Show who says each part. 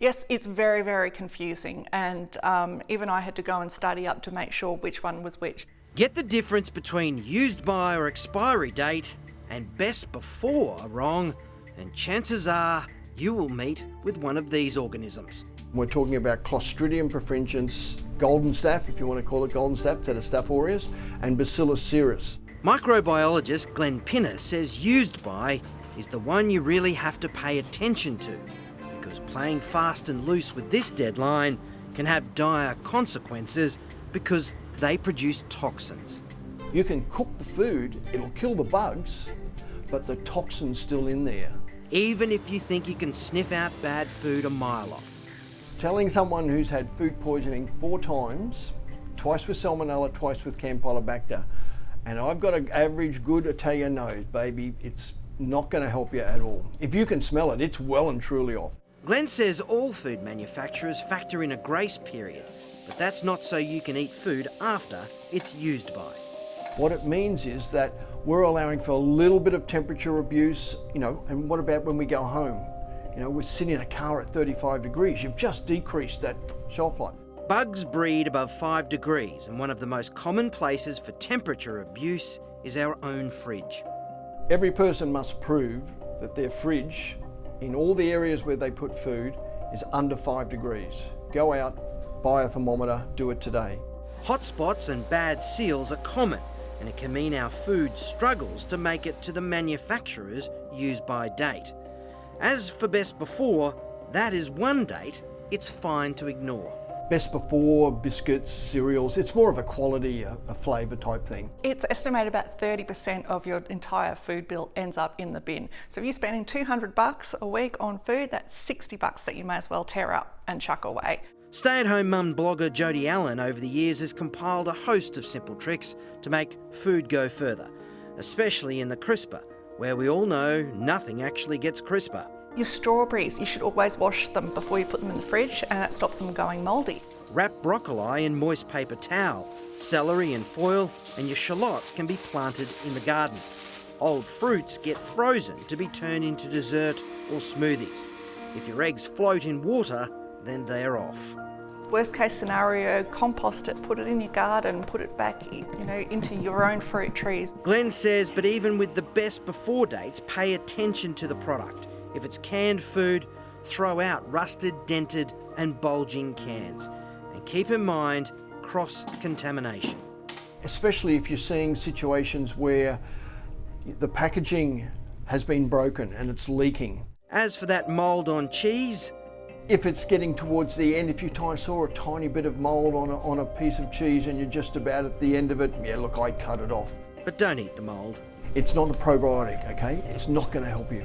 Speaker 1: Yes, it's very, very confusing, and even I had to go and study up to make sure which one was which.
Speaker 2: Get the difference between used by or expiry date and best before wrong, and chances are you will meet with one of these organisms.
Speaker 3: We're talking about Clostridium perfringens, golden staph, if you want to call it golden staph, instead of Staph aureus, and Bacillus cereus.
Speaker 2: Microbiologist Glenn Pinner says used by is the one you really have to pay attention to, because playing fast and loose with this deadline can have dire consequences because they produce toxins.
Speaker 3: You can cook the food, it'll kill the bugs, but the toxin's still in there.
Speaker 2: Even if you think you can sniff out bad food a mile off.
Speaker 3: Telling someone who's had food poisoning 4 times, twice with salmonella, twice with campylobacter, and I've got an average good Italian nose, baby, it's not going to help you at all. If you can smell it, it's well and truly off.
Speaker 2: Glenn says all food manufacturers factor in a grace period, but that's not so you can eat food after it's used by.
Speaker 3: What it means is that we're allowing for a little bit of temperature abuse, and what about when we go home? We're sitting in a car at 35 degrees. You've just decreased that shelf life.
Speaker 2: Bugs breed above 5 degrees, and one of the most common places for temperature abuse is our own fridge.
Speaker 3: Every person must prove that their fridge, in all the areas where they put food, is under 5 degrees. Go out, buy a thermometer, do it today.
Speaker 2: Hotspots and bad seals are common, and it can mean our food struggles to make it to the manufacturer's use-by date. As for best before, that is one date it's fine to ignore.
Speaker 3: Best before, biscuits, cereals, it's more of a quality, a flavour type thing.
Speaker 1: It's estimated about 30% of your entire food bill ends up in the bin. So if you're spending $200 a week on food, that's $60 that you may as well tear up and chuck away.
Speaker 2: Stay-at-home mum blogger Jodie Allen over the years has compiled a host of simple tricks to make food go further, especially in the crisper, where we all know nothing actually gets crisper.
Speaker 1: Your strawberries, you should always wash them before you put them in the fridge, and that stops them going mouldy.
Speaker 2: Wrap broccoli in moist paper towel, celery in foil, and your shallots can be planted in the garden. Old fruits get frozen to be turned into dessert or smoothies. If your eggs float in water, then they're off.
Speaker 1: Worst case scenario, compost it, put it in your garden, put it back into your own fruit trees.
Speaker 2: Glenn says, but even with the best before dates, pay attention to the product. If it's canned food, throw out rusted, dented and bulging cans. And keep in mind cross-contamination.
Speaker 3: Especially if you're seeing situations where the packaging has been broken and it's leaking.
Speaker 2: As for that mould on cheese,
Speaker 3: if it's getting towards the end, if you saw a tiny bit of mould on a piece of cheese and you're just about at the end of it, yeah, look, I'd cut it off.
Speaker 2: but don't eat the mould.
Speaker 3: It's not a probiotic, okay? It's not going to help you.